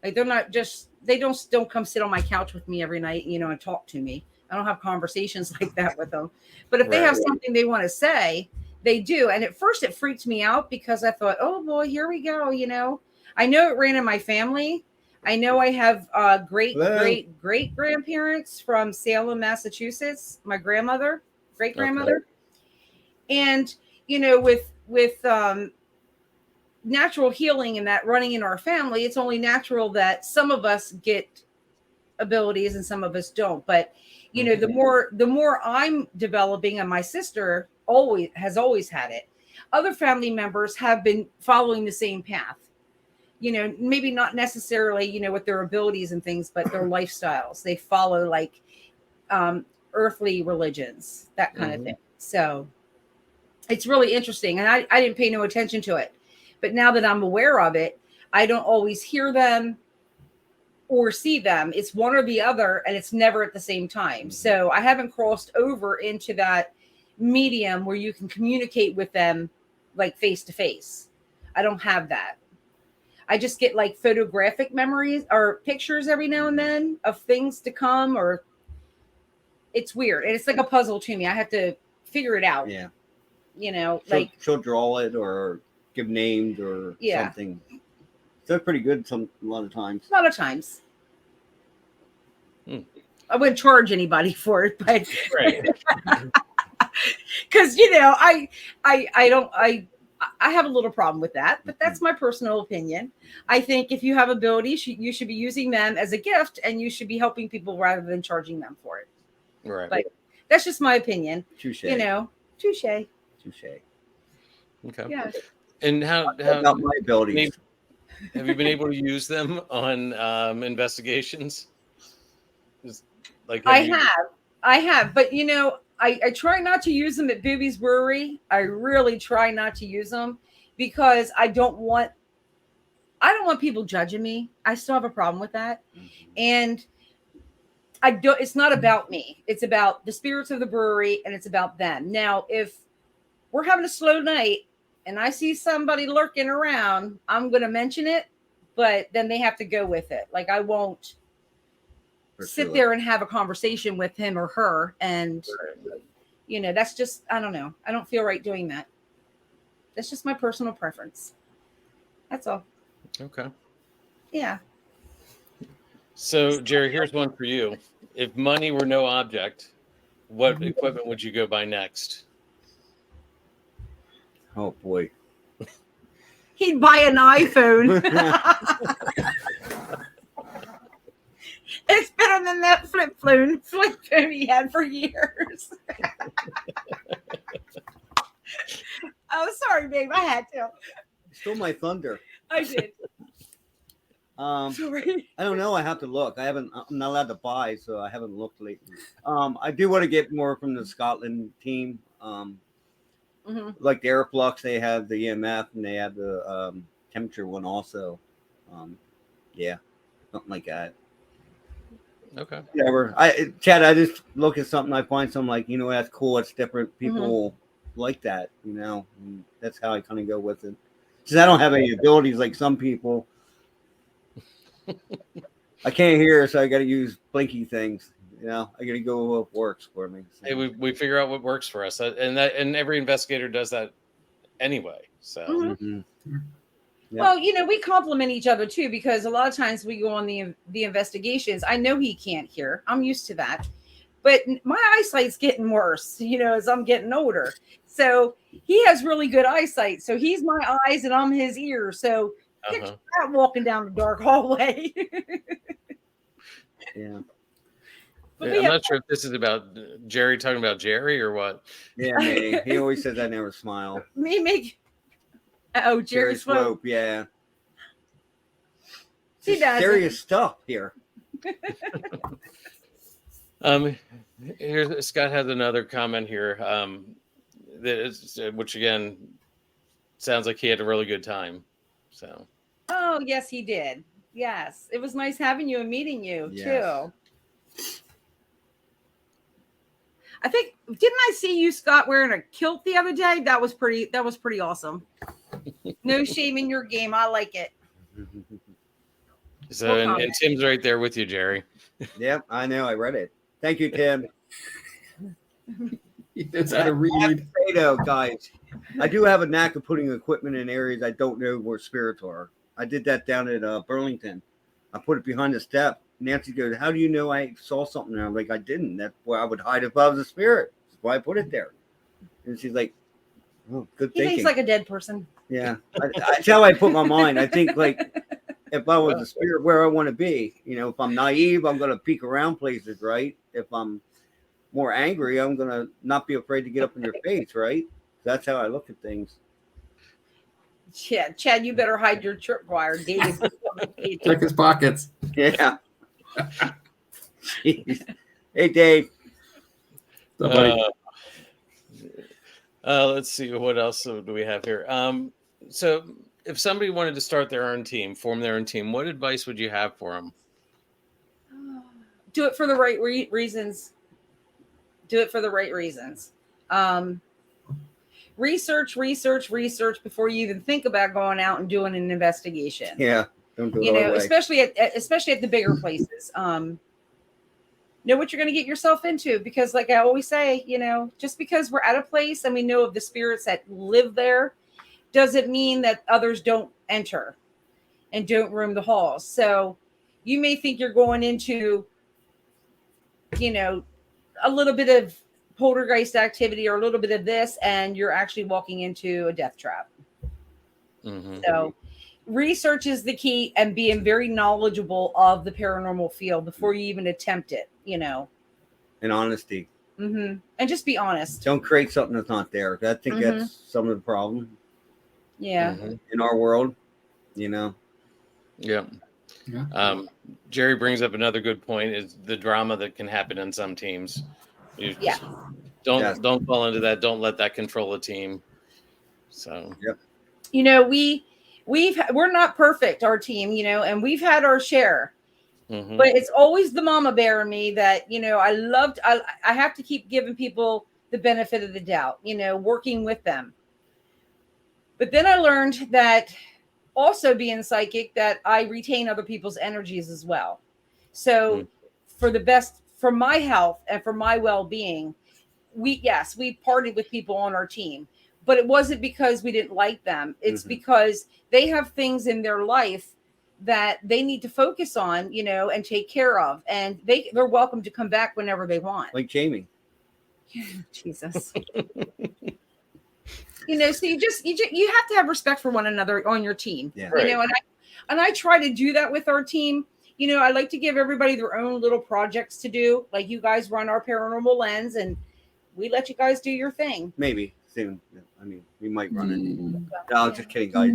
Like they're not just, they don't come sit on my couch with me every night, you know, and talk to me. I don't have conversations like that with them. But if they have something they want to say, they do. And at first it freaked me out because I thought, oh boy, here we go. You know, I know it ran in my family. I know I have great grandparents from Salem, Massachusetts, my great grandmother. Okay. And, you know, with natural healing and that running in our family, it's only natural that some of us get abilities and some of us don't. But you know, the more I'm developing, and my sister has always had it. Other family members have been following the same path. You know, maybe not necessarily, you know, with their abilities and things, but their lifestyles. They follow like earthly religions, that kind of thing. So it's really interesting. And I didn't pay no attention to it. But now that I'm aware of it, I don't always hear them or see them. It's one or the other, and it's never at the same time. So I haven't crossed over into that medium where you can communicate with them like face to face. I don't have that. I just get like photographic memories or pictures every now and then of things to come, or it's weird. And it's like a puzzle to me. I have to figure it out. Yeah. You know, she'll draw it or give names or something. That's pretty good a lot of times. I wouldn't charge anybody for it, but because you know, I have a little problem with that, but that's my personal opinion. I think if you have abilities, you should be using them as a gift, and you should be helping people rather than charging them for it. Right. But that's just my opinion. Touche. You know, touche. Okay. Yeah. And how about my abilities? Have you been able to use them on investigations? I have, but you know, I try not to use them at Booby's Brewery. I really try not to use them because I don't want people judging me. I still have a problem with that. And it's not about me. It's about the spirits of the brewery, and it's about them. Now, if we're having a slow night and I see somebody lurking around, I'm going to mention it, but then they have to go with it. Like I won't sit there and have a conversation with him or her. And, you know, that's just, I don't know. I don't feel right doing that. That's just my personal preference. That's all. Okay. Yeah. So, Jerry, here's one for you. If money were no object, what equipment would you go buy next? Oh boy. He'd buy an iPhone. It's better than that flip phone he had for years. Oh, sorry, babe. I had to. Stole my thunder. I did. Sorry. I don't know. I have to look. I'm not allowed to buy, so I haven't looked lately. I do want to get more from the Scotland team. Like the Airflux, they have the EMF and they have the temperature one also. Yeah, something like that. Okay. Whatever. Chad, I just look at something, I find something like, you know, that's cool, it's different. People like that, you know. And that's how I kind of go with it. Because I don't have any abilities like some people. I can't hear, so I got to use blinky things. You know, I got to go with what works for me. So. Hey, we figure out what works for us, and every investigator does that anyway. So, Yeah. Well, you know, we complement each other too, because a lot of times we go on the investigations. I know he can't hear. I'm used to that, but my eyesight's getting worse, you know, as I'm getting older. So he has really good eyesight. So he's my eyes and I'm his ears. So picture that walking down the dark hallway. Yeah. I'm not sure if this is about Jerry talking about Jerry or what. Yeah, me. He always says I never smile. Jerry Swope. Yeah. He does serious stuff here. Here Scott has another comment here. Which again sounds like he had a really good time. So. Oh yes, he did. Yes, it was nice having you and meeting you too. I think didn't I see you, Scott, wearing a kilt the other day? That was pretty awesome. No shame in your game. I like it. So and Tim's right there with you, Jerry. Yep, I know. I read it. Thank you, Tim. He knows how to read. Though, guys, I do have a knack of putting equipment in areas I don't know where spirits are. I did that down at Burlington. I put it behind the step. Nancy goes, "How do you know I saw something there?" I'm like, "I didn't. That's where I would hide if I was a spirit. That's why I put it there." And she's like, "Oh, good thinking." He thinks like a dead person. Yeah, that's how I put my mind. I think like if I was a spirit, where I want to be. You know, if I'm naive, I'm going to peek around places, right? If I'm more angry, I'm going to not be afraid to get up in your face, right? That's how I look at things. Yeah, Chad, you better hide your tripwire. Check his pockets. Yeah. Hey, Dave. Let's see what else do we have here. So if somebody wanted to start their own team, form their own team, what advice would you have for them? Do it for the right reasons. Do it for the right reasons. Research before you even think about going out and doing an investigation. Yeah. Don't do it you know, away. especially at the bigger places. Know what you're going to get yourself into, because like I always say, you know, just because we're at a place and we know of the spirits that live there doesn't mean that others don't enter and don't roam the halls. So you may think you're going into, you know, a little bit of poltergeist activity or a little bit of this, and you're actually walking into a death trap. So research is the key, and being very knowledgeable of the paranormal field before you even attempt it, you know. And honesty. And just be honest. Don't create something that's not there. I think that's some of the problem. Yeah. In our world, you know. Yeah. Jerry brings up another good point, is the drama that can happen in some teams. Don't fall into that. Don't let that control a team. So you know, we're not perfect, our team, you know, and we've had our share. But it's always the mama bear in me that, you know, I have to keep giving people the benefit of the doubt, working with them. But then I learned that also being psychic, that I retain other people's energies as well. So for my health and for my well-being, we partied with people on our team, but it wasn't because we didn't like them. It's because they have things in their life that they need to focus on, and take care of. And they're welcome to come back whenever they want. Like Jamie. Jesus. So you have to have respect for one another on your team. Yeah. And I try to do that with our team. I like to give everybody their own little projects to do. Like, you guys run our paranormal lens, and we let you guys do your thing. Maybe soon. I mean, we might run it. No, just kidding, guys.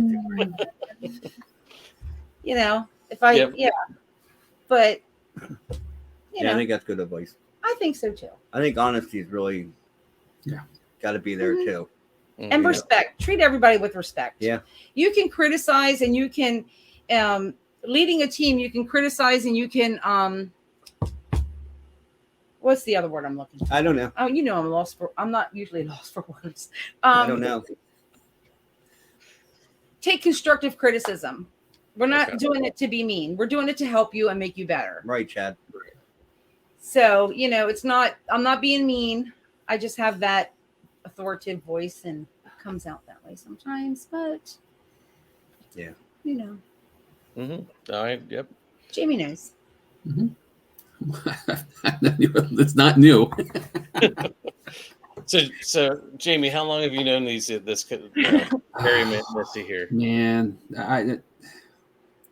If I, but I think that's good advice. I think so too. I think honesty is really, got to be there too. And respect. Treat everybody with respect. Yeah. You can criticize, and you can, leading a team, you can criticize, and you can, what's the other word I'm looking for? I don't know. Oh, I'm not usually lost for words. I don't know. Take constructive criticism. We're not doing it to be mean. We're doing it to help you and make you better. Right, Chad. So, I'm not being mean. I just have that authoritative voice, and it comes out that way sometimes, but All right. Yep. Jamie knows. It's not new. So Jamie, how long have you known this Jerry Melissa here? Man,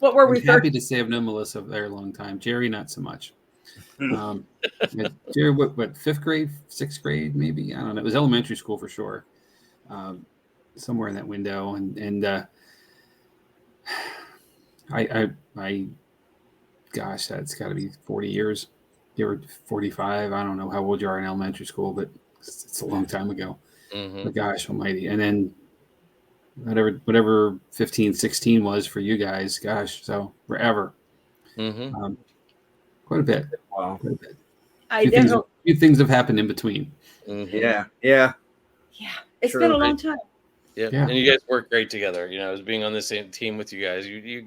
What were we? I'm happy to say I've known Melissa a very long time. Jerry, not so much. Jerry, what, fifth grade, sixth grade, maybe? I don't know. It was elementary school for sure. Somewhere in that window. And I gosh, that's got to be 40 years. You were 45. I don't know how old you are in elementary school, but it's a long time ago. But gosh almighty. And then whatever 15, 16 was for you guys, gosh, so forever. Quite a bit. Wow. Quite a bit. A few things have happened in between. Yeah. It's been a long time. Yeah, and you guys work great together. As being on the same team with you guys, you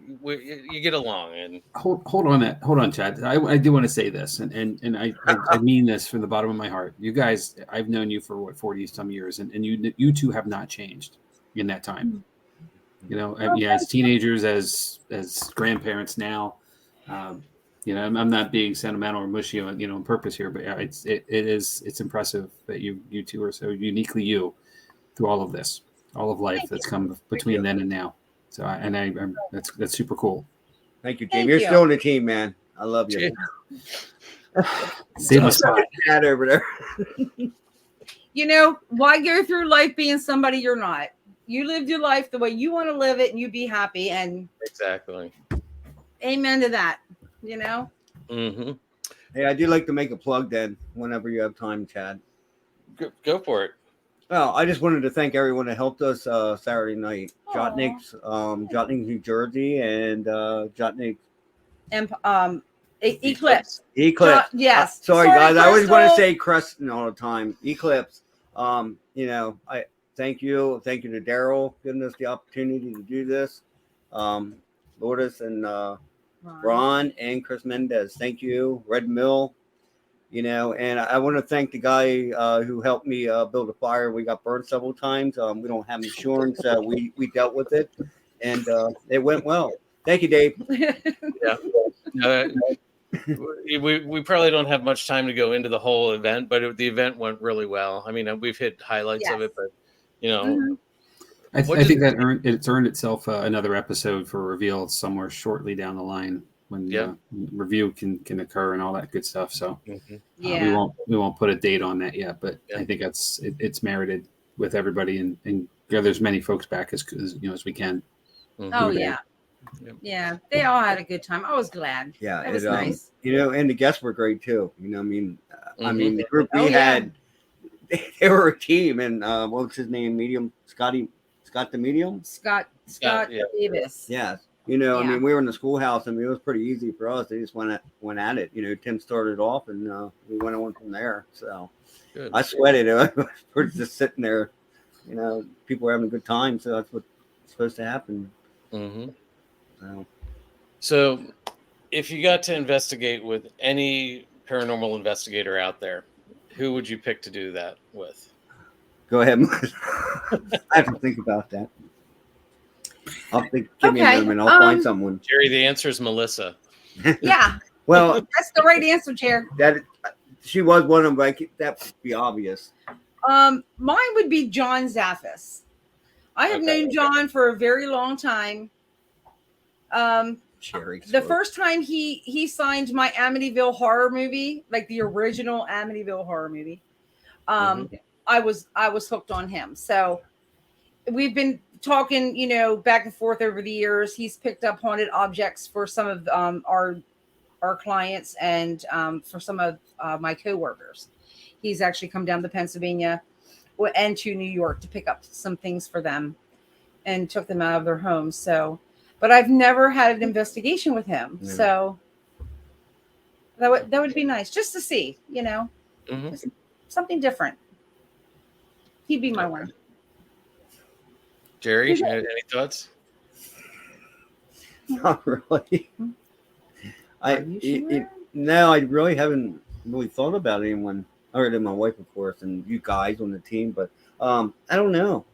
get along. And hold on, Chad. I do want to say this, and I mean this from the bottom of my heart. You guys, I've known you for 40 some years, and you two have not changed in that time. As teenagers, as grandparents now. I'm not being sentimental or mushy, on purpose here, but it's impressive that you two are so uniquely you through all of this. All of life that's come between then and now. So, that's super cool. Thank you, Jamie. You're still on the team, man. I love you. Save my spot. Cat over there. Why go through life being somebody you're not? You lived your life the way you want to live it, and you be happy. And exactly. Amen to that. Hey, I do like to make a plug then, whenever you have time, Chad. Go for it. Well, I just wanted to thank everyone that helped us Saturday night. JOTT-NYX, JOTT-NYX New Jersey, and JOTT-NYX. And Eclipse. Yes. Sorry, guys. I always want to say Creston all the time. Eclipse. I thank you. Thank you to Daryl giving us the opportunity to do this. Lourdes and Ron and Chris Mendez. Thank you. Red Mill. And I want to thank the guy who helped me build a fire. We got burned several times. We don't have insurance. We dealt with it, and it went well. Thank you, Dave. We probably don't have much time to go into the whole event, but the event went really well. I mean, we've hit highlights of it, but I think that it's earned itself another episode for reveal somewhere shortly down the line. When review can occur and all that good stuff. So we won't put a date on that yet, but I think it's merited with everybody and gather as many folks back as we can. Oh yeah. They all had a good time. I was glad. Yeah, it was nice. And the guests were great too. I mean the group we had, they were a team. And what was his name? Scott the Medium. Scott Davis. Yes. You know, I Yeah. mean, we were in the schoolhouse. I mean, it was pretty easy for us. They just went at it. You know, Tim started off, and we went on from there. So Good. I sweated. We're just sitting there. You know, people were having a good time. So that's what's supposed to happen. So, if you got to investigate with any paranormal investigator out there, who would you pick to do that with? Go ahead. I have to think about that. Give me a moment. I'll find someone. Jerry, the answer is Melissa. Yeah. Well, that's the right answer, Chair. She was one of them. Like, that would be obvious. Mine would be John Zaffis. I have known John for a very long time. Cherry. The first time he signed my Amityville horror movie, like the original Amityville horror movie, I was hooked on him. So we've been talking, you know, back and forth over the years. He's picked up haunted objects for some of our clients and for some of my coworkers. He's actually come down to Pennsylvania and to New York to pick up some things for them and took them out of their homes. So, but I've never had an investigation with him. Never. So that would be nice just to see, you know, just something different. He'd be my one. Jerry, any thoughts? Not really. Sure? No, I really haven't really thought about anyone other than my wife, of course, and you guys on the team. But I don't know.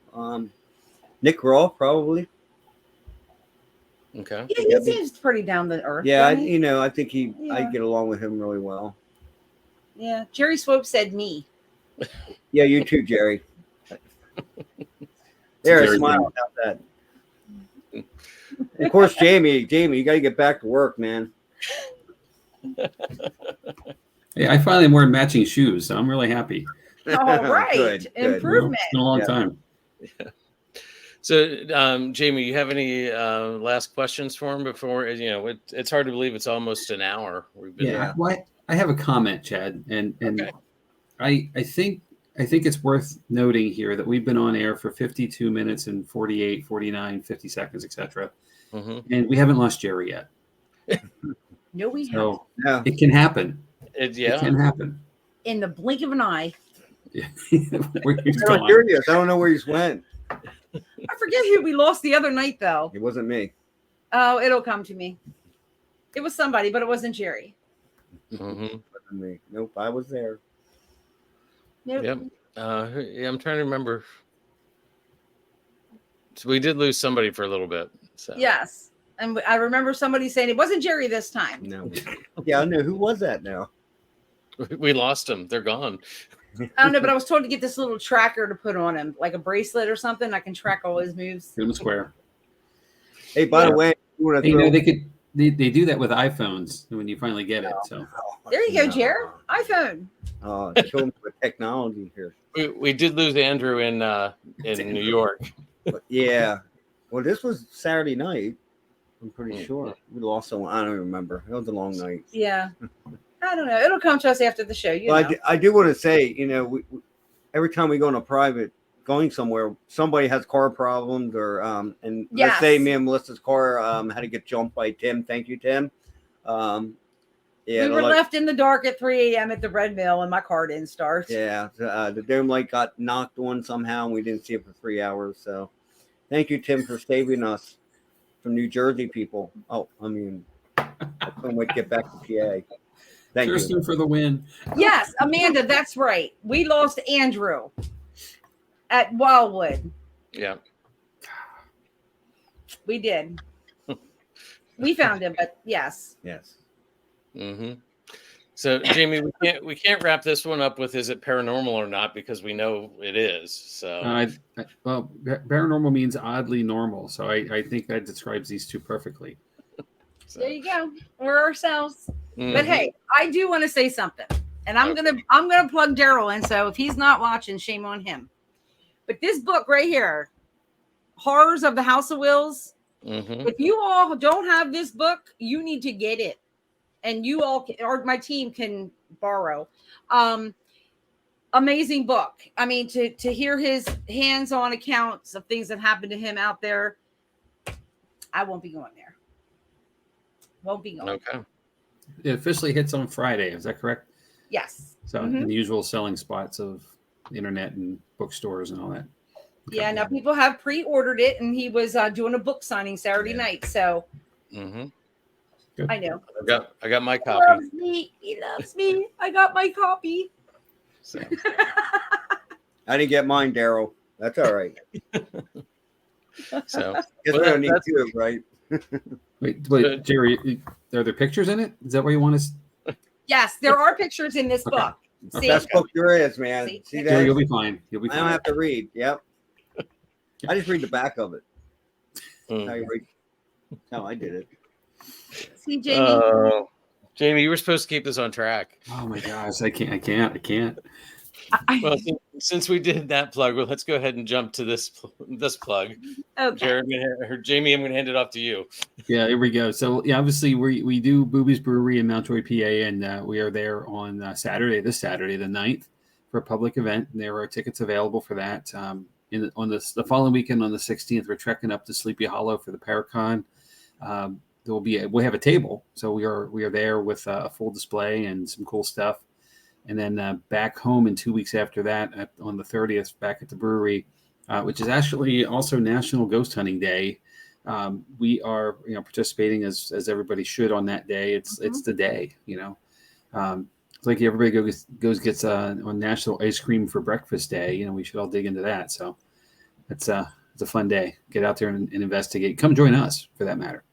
Nick Roth, probably. Okay. Yeah, he seems pretty down to earth. Yeah, doesn't he? I think I get along with him really well. Yeah, Jerry Swope said me. Yeah, you too, Jerry. There, smile about that. And of course, Jamie, you got to get back to work, man. Hey, I finally am wearing matching shoes, so I'm really happy. All right, Good. improvement. It's been a long time. So, Jamie, you have any last questions for him before? You know, it's hard to believe it's almost an hour. We've been I have a comment, Chad, and I think it's worth noting here that we've been on air for 52 minutes and 48, 49, 50 seconds, etc. And we haven't lost Jerry yet. No, we So No. it can happen. It can happen. in the blink of an eye. Yeah. Where he's I'm gone. curious. I don't know where he's went. I forget who we lost the other night, though. It wasn't me. Oh, it'll come to me. It was somebody, but it wasn't Jerry. It wasn't me. Nope, I was there. Nope. Yep. I'm trying to remember. So we did lose somebody for a little bit. So. Yes. And I remember somebody saying it wasn't Jerry this time. No. Yeah, I know. Who was that now? We lost them. They're gone. I don't know, but I was told to get this little tracker to put on him, like a bracelet or something. I can track all his moves. Hit him square. Hey, by the way, you want to You know, they do that with iPhones when you finally get it. So There you go, Jared. iPhone. Oh, show them the technology here. We did lose Andrew in New York. But yeah. Well, this was Saturday night. I'm pretty sure we lost someone. I don't even remember. It was a long night. Yeah. I don't know. It'll come to us after the show. You know. I do want to say, you know, we every time we go on a private going somewhere, somebody has car problems or and Yes. let's say me and Melissa's car had to get jumped by Tim. Thank you, Tim. Yeah, we were left in the dark at 3 a.m. at the bread mill and my car didn't start. Yeah, the dome light got knocked on somehow and we didn't see it for 3 hours. So thank you, Tim, for saving us from New Jersey people. Oh, I mean, I couldn't wait to get back to PA. Thank Kirsten you. for the win. Yes, Amanda, that's right. We lost Andrew at Wildwood. Yeah. We did. We found him, but yes. Yes. So, Jamie, we can't wrap this one up with is it paranormal or not because we know it is. So, well, paranormal means oddly normal, so I think that describes these two perfectly. So. There you go. We're ourselves. But hey, I do want to say something, and I'm gonna plug Daryl in. So if he's not watching, shame on him. But this book right here, Horrors of the House of Wills. If you all don't have this book, you need to get it, and you all or my team can borrow. Amazing book. I mean, to hear his hands-on accounts of things that happened to him out there, I won't be going there. Won't be gone. Okay. It officially hits on Friday. Is that correct? Yes. So in the usual selling spots of the internet and bookstores and all that. Okay. Yeah. Now people have pre-ordered it, and he was doing a book signing Saturday night. So Good. I know. I got my He copy. loves me. He loves me. I got my copy. So. I didn't get mine, Daryl. That's all right. So Guess well, we don't need that's- two, right? Wait, Jerry, are there pictures in it? Is that what you want us? Yes, there are pictures in this Okay. book. See? Best book there is, man. See? See Jerry, that? you'll be fine. You'll be I fine. don't have to read. Yep. I just read the back of it. How you read? No, I did it. See, Jamie. Jamie, you were supposed to keep this on track. Oh my gosh, I can't. Well, since we did that plug, well, let's go ahead and jump to this plug. Okay. Jamie, I'm going to hand it off to you. Yeah, here we go. So yeah, obviously we do Booby's Brewery in Mount Joy, PA, and we are there on this Saturday, the 9th, for a public event. And there are tickets available for that. On the following weekend on the 16th, we're trekking up to Sleepy Hollow for the Paracon. We have a table, so we are there with a full display and some cool stuff. And then back home in 2 weeks after that, on the 30th, back at the brewery, which is actually also National Ghost Hunting Day. We are, participating as everybody should on that day. It's the day, It's like everybody gets on National Ice Cream for Breakfast Day. We should all dig into that. So it's a fun day. Get out there and investigate. Come join us, for that matter.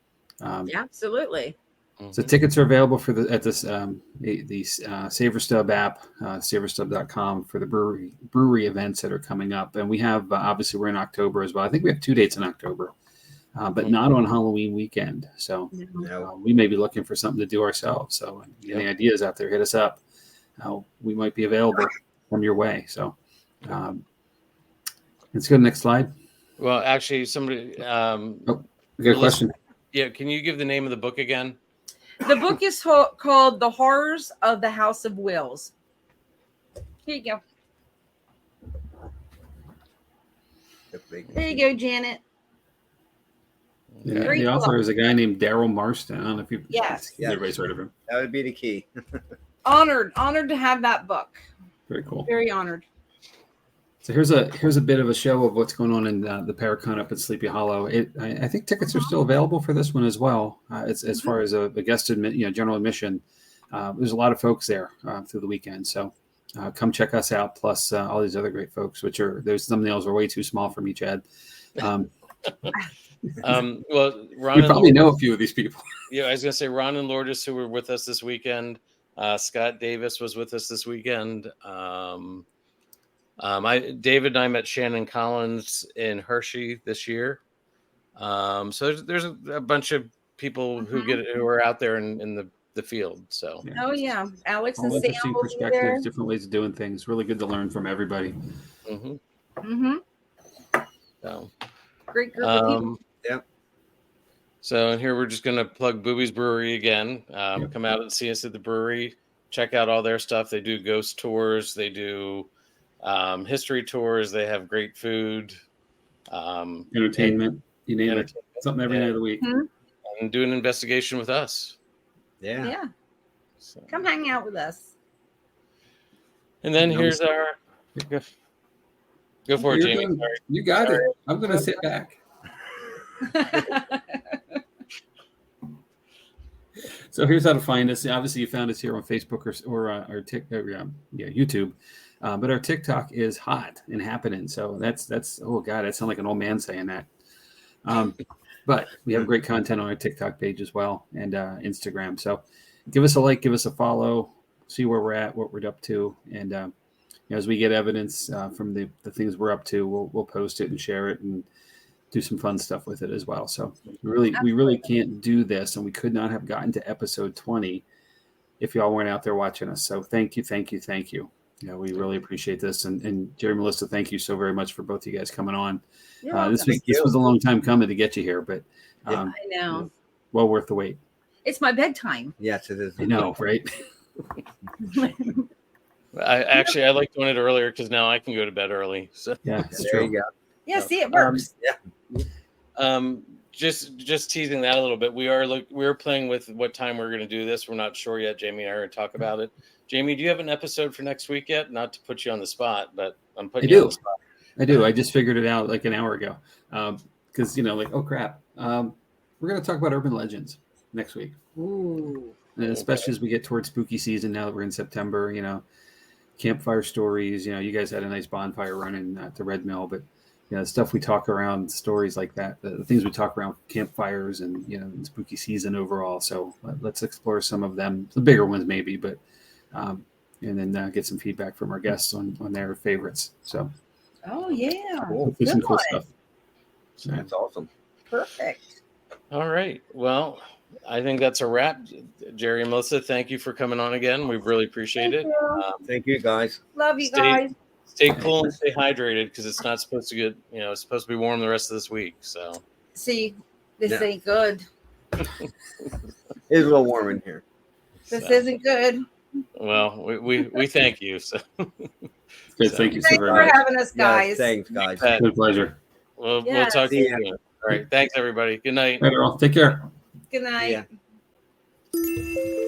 Yeah, absolutely. So tickets are available for the SavorStub app, savorstub.com, for the brewery events that are coming up. And we have, obviously we're in October as well. I think we have 2 dates in October, but not on Halloween weekend. So we may be looking for something to do ourselves. So any ideas out there, hit us up. We might be available from your way. So let's go to the next slide. Well, actually, somebody. We got a question. Yeah, can you give the name of the book again? The book is called The Horrors of the House of Wills. Here you go. There you go, Janet. Yeah, Great the author book. is a guy named Daryl Marston. I don't know if everybody's heard of him. That would be the key. Honored to have that book. Very cool. Very honored. So here's a bit of a show of what's going on in the Paracon up at Sleepy Hollow. I think tickets are still available for this one as well. As far as a guest general admission, there's a lot of folks there through the weekend. So come check us out. Plus all these other great folks, those thumbnails are way too small for me, Chad. Well, Ron you probably know a few of these people. Yeah, I was gonna say Ron and Lourdes, who were with us this weekend. Scott Davis was with us this weekend. David and I met Shannon Collins in Hershey this year. So there's a bunch of people who are out there in the field. So Oh yeah, Alex and All Sam interesting will be there. perspectives, different ways of doing things. Really good to learn from everybody. So Great group of people. So here we're just going to plug Booby's Brewery again. Come out and see us at the brewery. Check out all their stuff. They do ghost tours. They do history tours. They have great food. Entertainment, you name it. Something every night of the week. And do an investigation with us. Yeah. So. Come hang out with us. And then here's our... Go for it, Jamie. Sorry. You got it. I'm going to sit back. So here's how to find us. Obviously, you found us here on Facebook or YouTube, but our TikTok is hot and happening. So that's oh god, that sounds like an old man saying that. But we have great content on our TikTok page as well and Instagram. So give us a like, give us a follow, see where we're at, what we're up to, and as we get evidence from the things we're up to, we'll post it and share it and do some fun stuff with it as well. So we really can't do this, and we could not have gotten to episode 20 if y'all weren't out there watching us. So thank you. We really appreciate this. And Jerry, Melissa, thank you so very much for both of you guys coming on. This was a long time coming to get you here, but I know. Well worth the wait. It's my bedtime. Yes, it is. I know, right? I like doing it earlier because now I can go to bed early. So yeah, it's There true. you go. Yeah, see, it works. just teasing that a little bit. We're playing with what time we're going to do this. We're not sure yet. Jamie and I are going to talk about it. Jamie, do you have an episode for next week yet? Not to put you on the spot, but I'm putting you on the spot. I do. I just figured it out like an hour ago. Because like, oh crap. We're going to talk about urban legends next week. Ooh. And especially as we get towards spooky season now that we're in September, campfire stories. You guys had a nice bonfire running at the Red Mill, but stuff we talk around, stories like that, the things we talk around campfires and spooky season overall. So let's explore some of them, the bigger ones maybe, but and then get some feedback from our guests on their favorites. So Oh yeah, Cool. some Good cool one. stuff. So, That's awesome. Perfect. All right. Well, I think that's a wrap. Jerry and Melissa, thank you for coming on again. We really appreciate Thank it. you. Thank you, guys. Love you stay- guys. Stay cool and stay hydrated because it's not supposed to get, it's supposed to be warm the rest of this week. So See, this Yeah. ain't good. It's a little warm in here. This so, isn't good. well, we thank you. So good. Thank you so Thanks very for much. having us, guys. Yes, thanks, guys. Good pleasure. we'll Yes. talk to you See ya. soon. All right. Thanks everybody. Good night. All right, Earl. Take care. Good night. Yeah.